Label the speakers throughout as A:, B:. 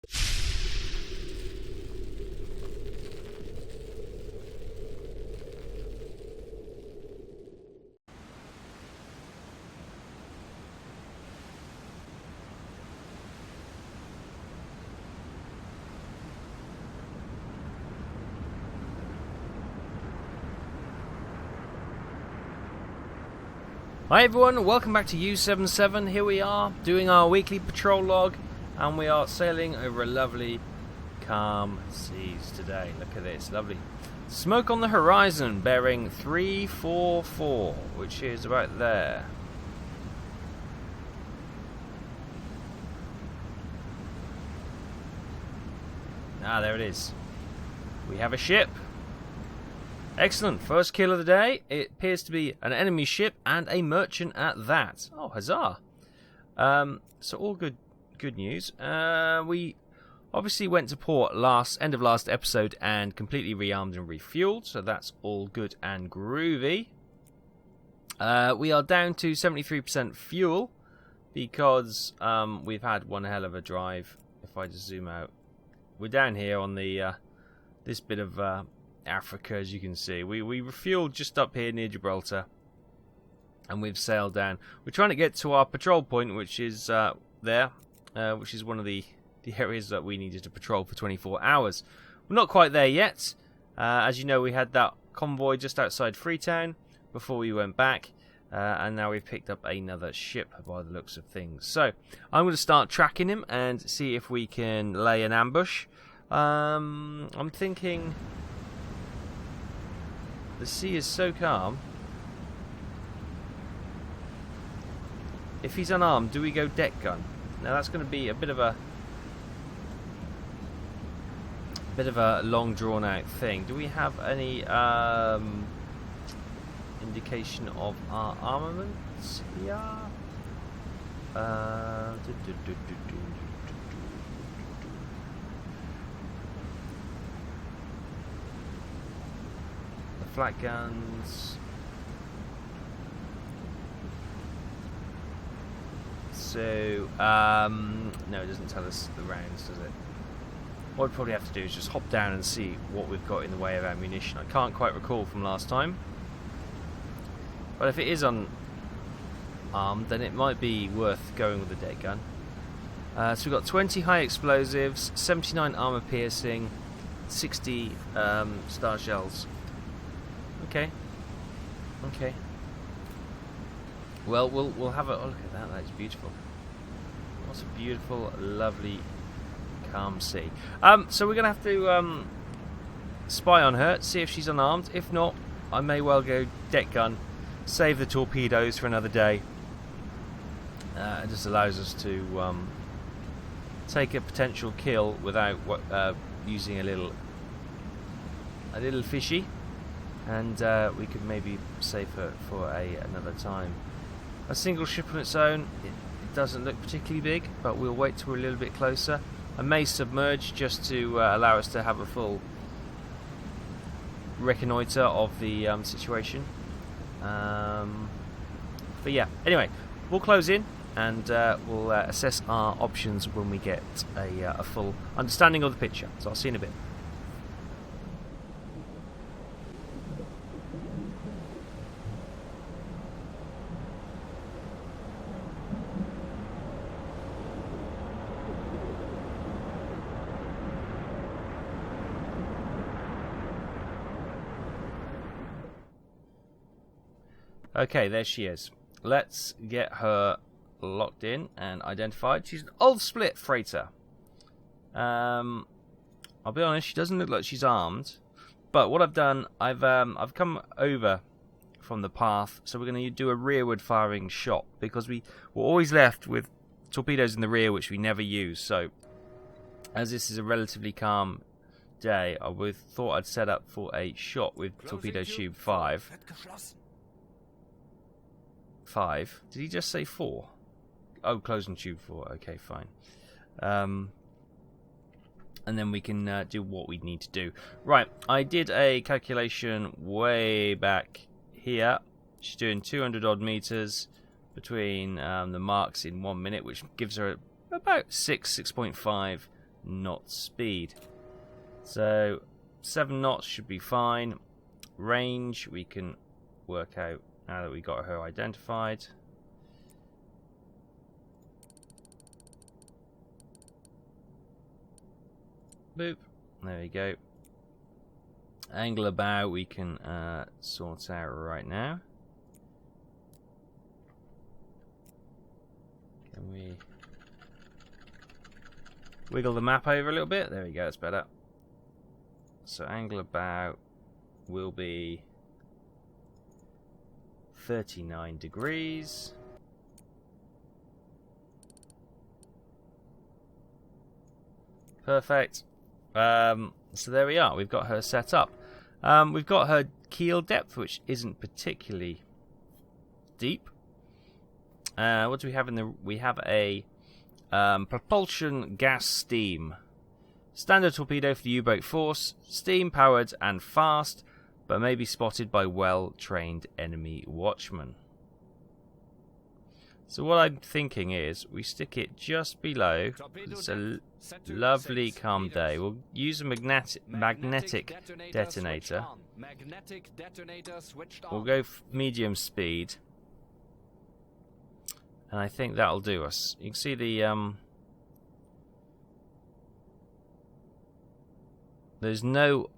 A: Hi everyone, welcome back to U77. Here we are doing our weekly patrol log, and we are sailing over a lovely calm seas today. Look at this, lovely smoke on the horizon bearing 344, which is about there. There it is. We have a ship. Excellent, first kill of the day. It appears to be an enemy ship and a merchant at that. Oh, huzzah! So all good news. We obviously went to port end of last episode and completely rearmed and refueled, so that's all good and groovy. We are down to 73% fuel because we've had one hell of a drive. If I just zoom out, we're down here on the this bit of Africa, as you can see. We refueled just up here near Gibraltar, and we've sailed down. We're trying to get to our patrol point, which is there, which is one of the areas that we needed to patrol for 24 hours. We're not quite there yet. As you know, we had that convoy just outside Freetown before we went back, and now we've picked up another ship by the looks of things. So I'm going to start tracking him and see if we can lay an ambush. I'm thinking the sea is so calm. If he's unarmed, do we go deck gun? Now that's going to be a bit of a long drawn out thing. Do we have any indication of our armaments here? Flat guns. So, no, it doesn't tell us the rounds, does it? What we probably have to do is just hop down and see what we've got in the way of ammunition. I can't quite recall from last time. But if it is unarmed, then it might be worth going with the deck gun. So we've got 20 high explosives, 79 armor piercing, 60 star shells. Okay. Well, we'll have a look at that. That's beautiful. What's a beautiful, lovely, calm sea. So we're gonna have to spy on her, see if she's unarmed. If not, I may well go deck gun, save the torpedoes for another day. It just allows us to take a potential kill without using a little fishy. And we could maybe save her for another time. A single ship on its own, it doesn't look particularly big, but we'll wait till we're a little bit closer. I may submerge just to allow us to have a full reconnoitre of the situation. But yeah, anyway, we'll close in and we'll assess our options when we get a full understanding of the picture. So I'll see you in a bit. Okay, there she is. Let's get her locked in and identified. She's an old split freighter. I'll be honest, she doesn't look like she's armed. But what I've done, I've come over from the path, so we're going to do a rearward firing shot because we were always left with torpedoes in the rear, which we never use. So, as this is a relatively calm day, I thought I'd set up for a shot with torpedo tube 5. 5. Did he just say 4? Oh, closing tube 4. Okay, fine. And then we can do what we need to do. Right, I did a calculation way back here. She's doing 200 odd meters between the marks in 1 minute, which gives her about 6.5 knot speed. So 7 knots should be fine. Range we can work out now that we got her identified. Boop. There we go. Angle of bow we can sort out right now. Can we wiggle the map over a little bit? There we go, that's better. So angle of bow will be 39 degrees. Perfect. So there we are. We've got her set up. We've got her keel depth, which isn't particularly deep. What do we have in the? We have a propulsion gas steam. Standard torpedo for the U-boat force. Steam powered and fast, but may be spotted by well-trained enemy watchmen. So what I'm thinking is we stick it just below. It's a lovely calm day. We'll use a magnetic detonator. We'll go medium speed. And I think that'll do us. You can see the there's no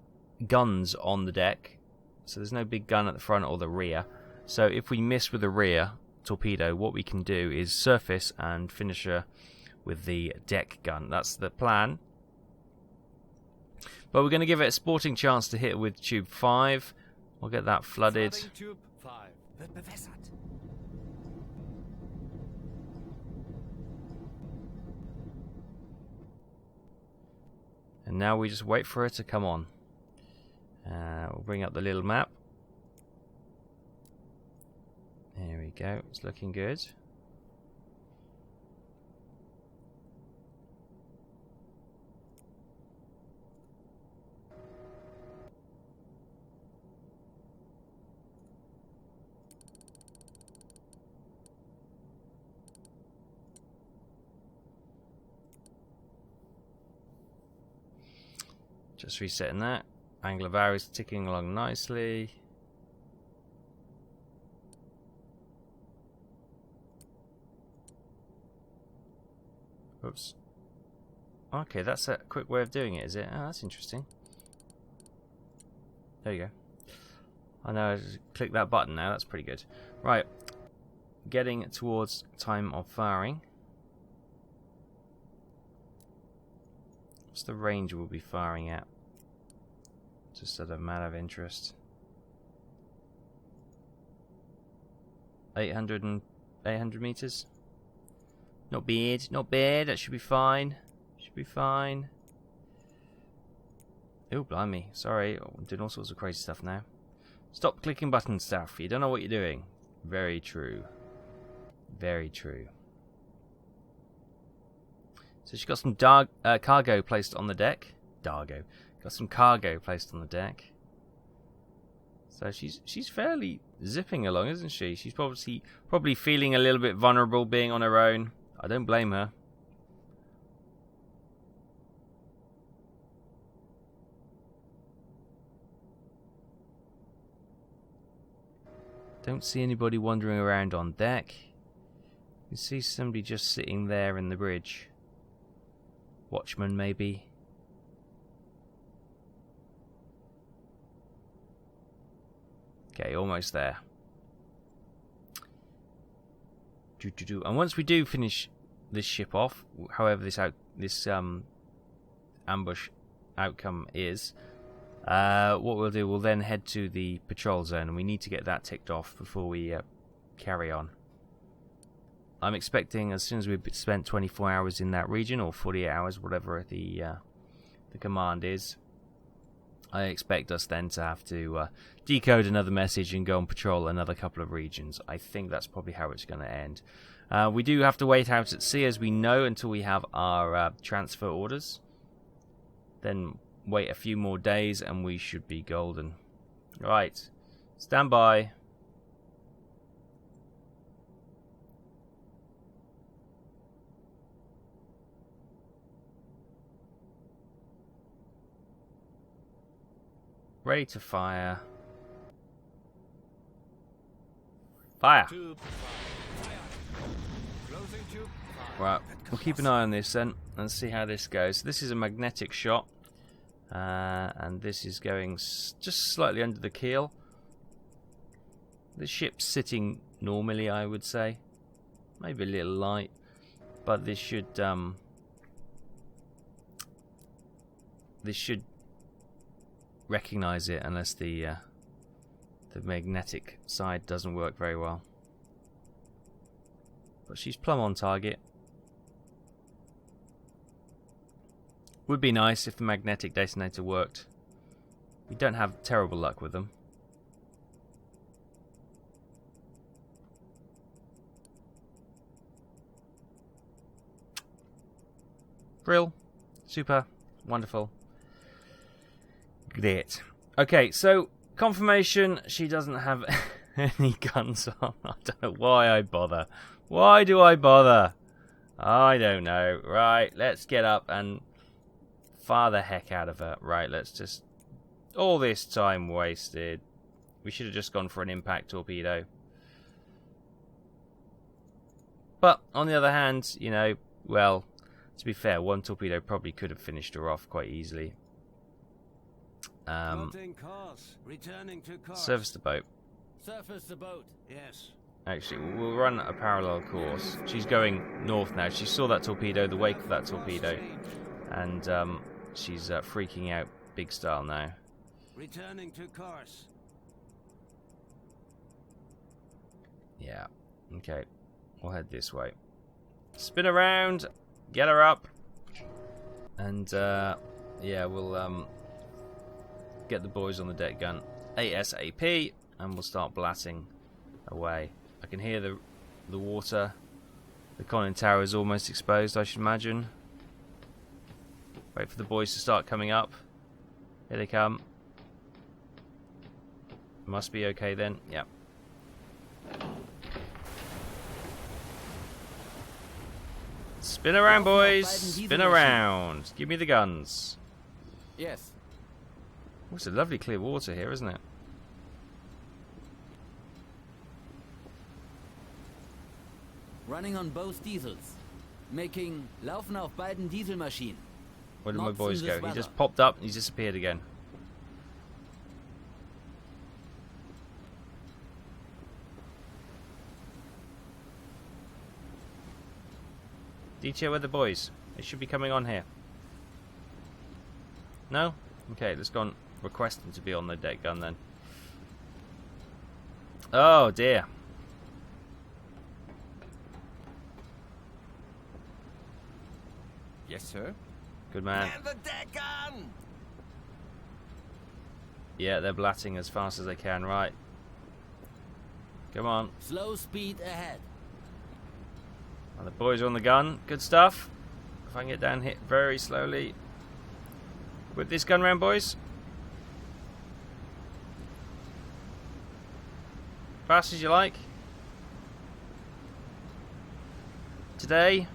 A: guns on the deck. So there's no big gun at the front or the rear. So if we miss with the rear torpedo, what we can do is surface and finish her with the deck gun. That's the plan. But we're going to give it a sporting chance to hit with tube 5. We'll get that flooded. And now we just wait for her to come on. We'll bring up the little map. There we go, it's looking good. Just resetting that. Angle of bow is ticking along nicely. Oops. Okay, that's a quick way of doing it, is it? Oh, that's interesting. There you go. I know, I just click that button now, that's pretty good. Right, getting towards time of firing. What's the range we'll be firing at? Just as a matter of interest. 800 meters? Not bad, not bad, that should be fine. Should be fine. Oh, blimey, sorry, I'm doing all sorts of crazy stuff now. Stop clicking buttons, Taff, you don't know what you're doing. Very true. Very true. So she's got some cargo placed on the deck. Got some cargo placed on the deck. So she's fairly zipping along, isn't she? She's probably feeling a little bit vulnerable being on her own. I don't blame her. Don't see anybody wandering around on deck. You see somebody just sitting there in the bridge. Watchman, maybe. Okay, almost there. And once we do finish this ship off, however this ambush outcome is, what we'll do, we'll then head to the patrol zone, and we need to get that ticked off before we carry on. I'm expecting as soon as we've spent 24 hours in that region, or 48 hours, whatever the command is, I expect us then to have to decode another message and go and patrol another couple of regions. I think that's probably how it's going to end. We do have to wait out at sea, as we know, until we have our transfer orders. Then wait a few more days and we should be golden. Right, stand by. Ready to fire. Fire! Right, we'll keep an eye on this then and see how this goes. This is a magnetic shot, and this is going just slightly under the keel. The ship's sitting normally, I would say. Maybe a little light, but this should recognize it unless the magnetic side doesn't work very well. But she's plumb on target. Would be nice if the magnetic detonator worked. We don't have terrible luck with them. Brill. Super. Wonderful. Great. Okay, so confirmation she doesn't have any guns on. I don't know why I bother. Why do I bother? I don't know. Right, let's get up and fire the heck out of her. Right, let's just... All this time wasted. We should have just gone for an impact torpedo. But, on the other hand, you know, well, to be fair, one torpedo probably could have finished her off quite easily.
B: Returning to course.
A: Surface the boat.
B: Surface the boat. Yes.
A: Actually, we'll run a parallel course. She's going north now. She saw that torpedo, the wake of that torpedo, and she's freaking out big style now.
B: Returning to course.
A: Yeah. Okay. We'll head this way. Spin around. Get her up. And yeah, we'll get the boys on the deck gun ASAP, and we'll start blatting away. I can hear the water. The conning tower is almost exposed, I should imagine. Wait for the boys to start coming up. Here they come. Must be okay then. Yep. Spin around, boys. Spin around. Give me the guns.
B: Yes.
A: Oh, it's a lovely clear water here, isn't it?
B: Running on both diesels. Making Laufen auf beiden Dieselmaschinen.
A: Where did my boys go? He just popped up and he's disappeared again. DTO, where are the boys? They should be coming on here. No? Okay, let's go and request them to be on the deck gun then. Oh dear.
B: Yes, sir.
A: Good man.
B: Man the deck gun!
A: Yeah, they're blatting as fast as they can. Right. Come on.
B: Slow speed ahead.
A: And the boys are on the gun. Good stuff. If I can get down here very slowly. Whip this gun round, boys. Fast as you like. Today,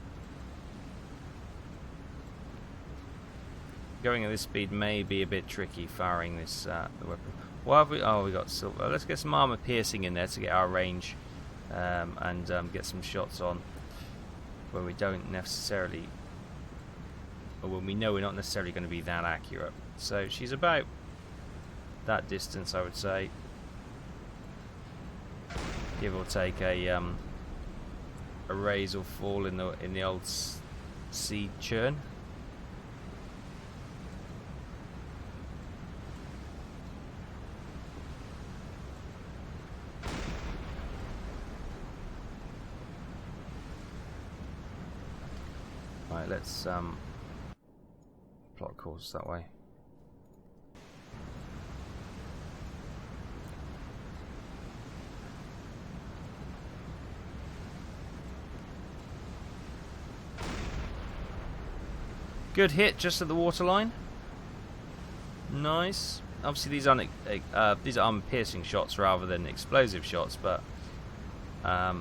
A: going at this speed may be a bit tricky firing this the weapon. What have we? Oh, we got silver. Let's get some armor piercing in there to get our range and get some shots on where we don't necessarily, or when we know we're not necessarily going to be that accurate. So she's about that distance, I would say, give or take a raise or fall in the old sea churn. Right, let's plot course that way. Good hit just at the waterline. Nice. Obviously these are piercing shots rather than explosive shots, but a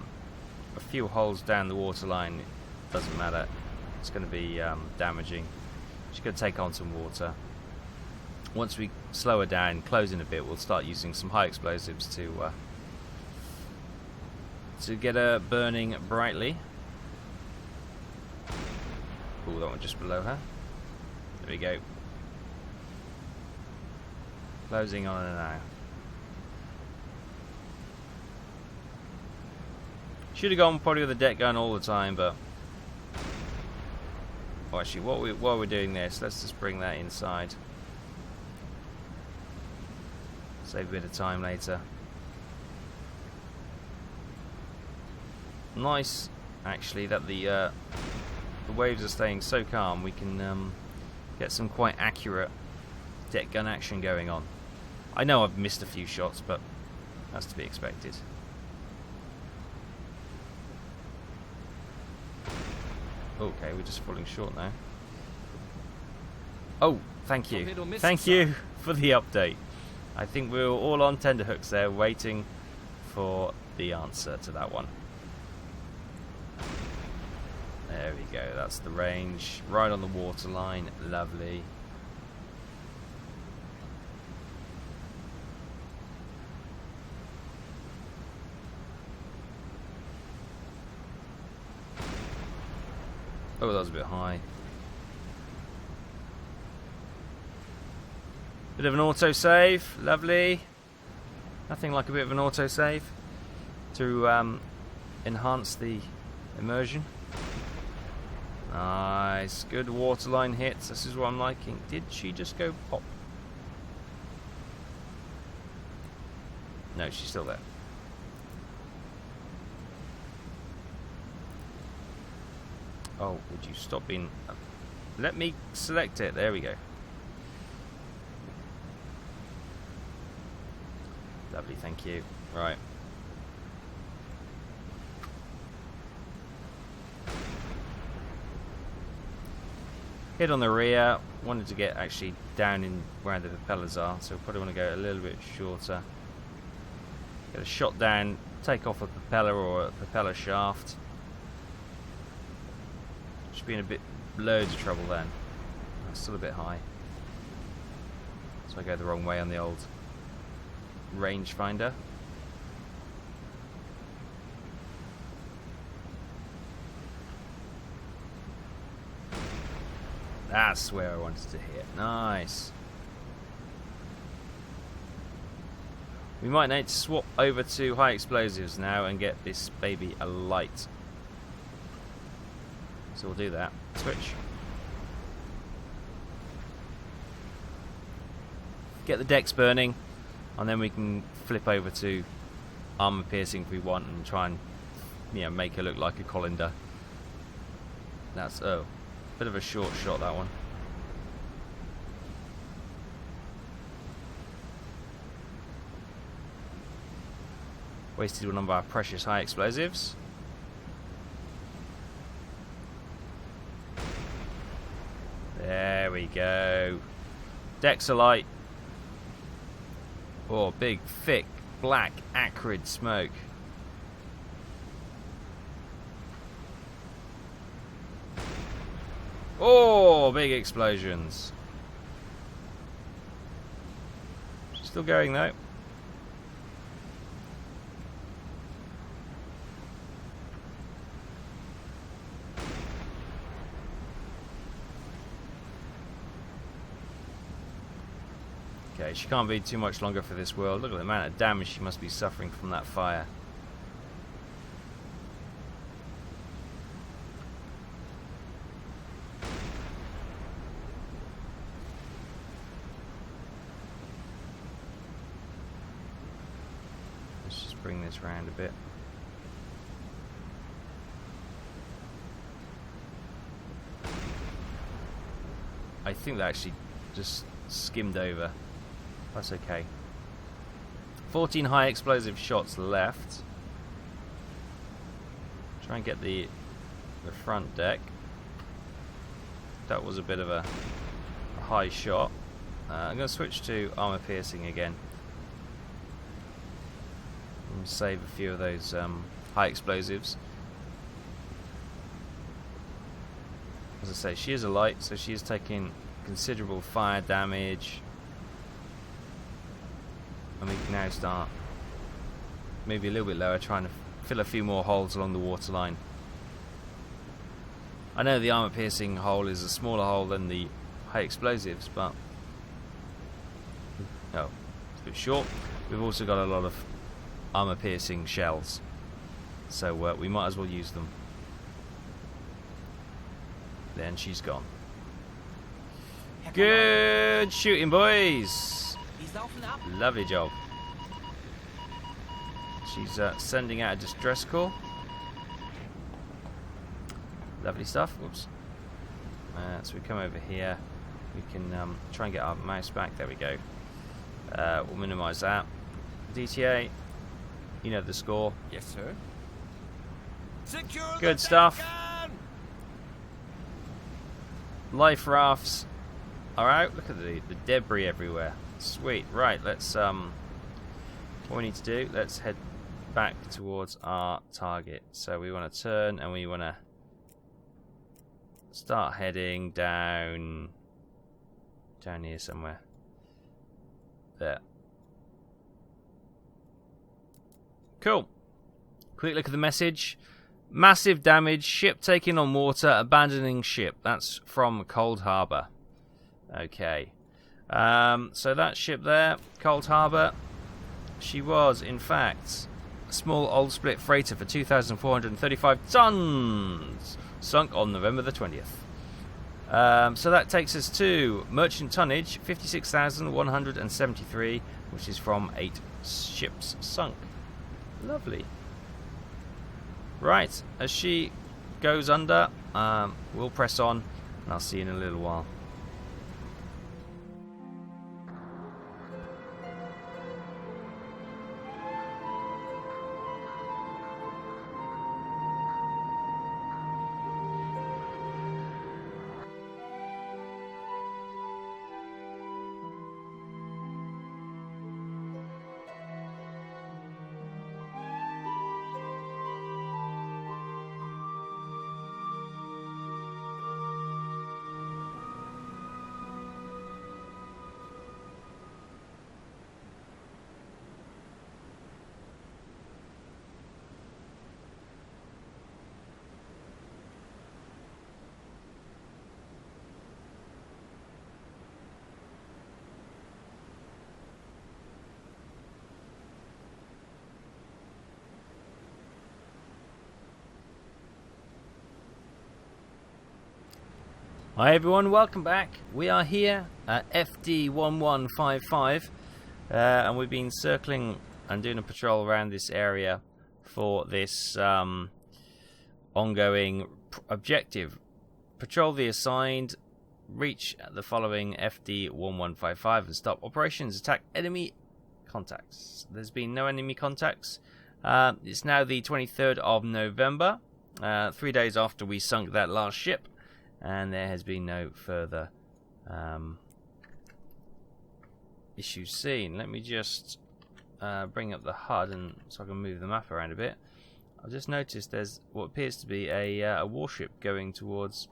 A: few holes down the waterline doesn't matter. It's going to be damaging. She's going to take on some water. once we slow her down, close in a bit, we'll start using some high explosives to get her burning brightly. Oh, that one just below her. There we go. Closing on her now. Should have gone probably with the deck gun all the time, but... Oh, actually, while we're doing this, let's just bring that inside. Save a bit of time later. Nice, actually, that the waves are staying so calm. We can get some quite accurate deck gun action going on. I know I've missed a few shots, but that's to be expected. Okay, we're just falling short now. Oh, thank you. Thank you for the update. I think we were all on tenterhooks there, waiting for the answer to that one. There we go, that's the range. Right on the waterline, lovely. Oh, that was a bit high. Bit of an autosave, lovely. Nothing like a bit of an autosave to enhance the immersion. Nice, good waterline hits. This is what I'm liking. Did she just go pop? No, she's still there. Oh, would you stop being... Let me select it. There we go. Lovely, thank you. Right. Hit on the rear. Wanted to get actually down in where the propellers are, so probably want to go a little bit shorter. Get a shot down, take off a propeller or a propeller shaft. Should be in a bit loads of trouble then. That's still a bit high. So I go the wrong way on the old rangefinder. That's where I wanted to hit. Nice. We might need to swap over to high explosives now and get this baby alight. So we'll do that. Switch. Get the decks burning, and then we can flip over to armor piercing if we want and try and, you know, make her look like a colander. That's bit of a short shot, that one. Wasted one of our precious high explosives. There we go. Decks alight. Oh, big, thick, black, acrid smoke. Oh, big explosions. Still going though. Okay, she can't be too much longer for this world. Look at the amount of damage she must be suffering from that fire. Let's just bring this round a bit. I think that actually just skimmed over. That's okay. 14 high explosive shots left. Try and get the front deck. That was a bit of a high shot. I'm going to switch to armor piercing again. And save a few of those high explosives. As I say, she is a light, so she is taking considerable fire damage. And we can now start maybe a little bit lower, trying to fill a few more holes along the waterline. I know the armor piercing hole is a smaller hole than the high explosives, but no, it's a bit short. We've also got a lot of armor piercing shells, so we might as well use them. Then she's gone. Good shooting, boys. Lovely job. She's sending out a distress call. Lovely stuff. Whoops. So we come over here. We can try and get our mouse back. There we go. We'll minimise that. DTA, you know the score.
B: Yes, sir. Secure
A: Good stuff. Life rafts are out. Look at the debris everywhere. Sweet. Right, let's what we need to do, let's head back towards our target. So we want to turn and we want to start heading down here somewhere. There. Cool. Quick look at the message. Massive damage, ship taking on water, abandoning ship. That's from Cold Harbor. Okay. So that ship there, Cold Harbor, she was, in fact, a small old split freighter for 2,435 tons, sunk on November the 20th. So that takes us to merchant tonnage, 56,173, which is from 8 ships sunk. Lovely. Right, as she goes under, we'll press on, and I'll see you in a little while. Hi everyone, welcome back. We are here at FD1155 and we've been circling and doing a patrol around this area for this ongoing objective. Patrol the assigned, reach the following FD1155 and stop operations, attack enemy contacts. There's been no enemy contacts. It's now the 23rd of November, 3 days after we sunk that last ship. And there has been no further issues seen. Let me just bring up the HUD and so I can move the map around a bit. I've just noticed there's what appears to be a warship going towards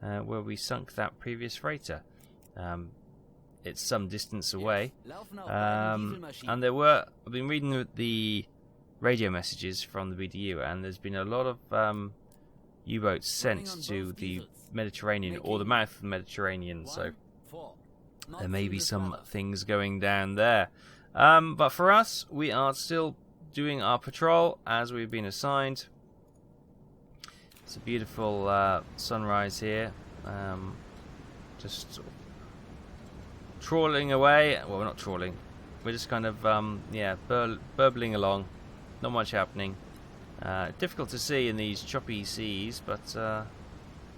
A: where we sunk that previous freighter. It's some distance away. And there were, I've been reading the radio messages from the BDU, and there's been a lot of U-boats sent to the Mediterranean or the mouth of the Mediterranean, so there may be some things going down there. But for us, we are still doing our patrol as we've been assigned. It's a beautiful sunrise here. Just sort of trawling away. Well, we're not trawling. We're just kind of burbling along. Not much happening. Difficult to see in these choppy seas, but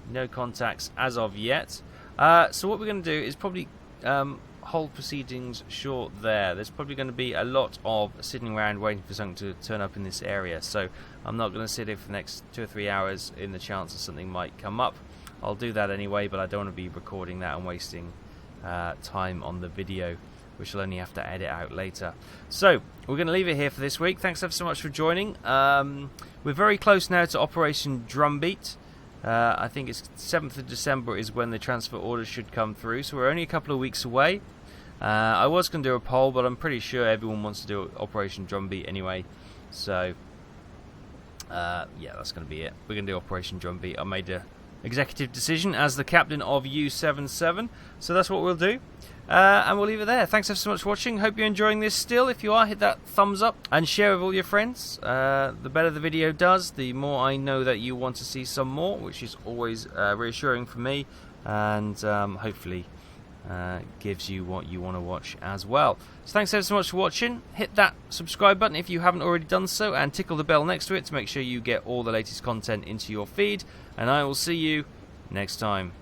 A: no contacts as of yet. So what we're going to do is probably hold proceedings short there. There's probably going to be a lot of sitting around waiting for something to turn up in this area, so I'm not going to sit here for the next 2 or 3 hours in the chance that something might come up. I'll do that anyway, but I don't want to be recording that and wasting time on the video, which I'll only have to edit out later. So we're going to leave it here for this week. Thanks ever so much for joining. We're very close now to Operation Drumbeat. I think it's 7th of December is when the transfer orders should come through, so we're only a couple of weeks away. I was going to do a poll, but I'm pretty sure everyone wants to do Operation Drumbeat anyway. So, yeah, that's going to be it. We're going to do Operation Drumbeat. I made a executive decision as the captain of U-77, so that's what we'll do. And we'll leave it there. Thanks ever so much for watching. Hope you're enjoying this still. If you are, hit that thumbs up and share with all your friends. The better the video does, the more I know that you want to see some more, which is always reassuring for me, and hopefully gives you what you want to watch as well. So thanks ever so much for watching. Hit that subscribe button if you haven't already done so, and tickle the bell next to it to make sure you get all the latest content into your feed. And I will see you next time.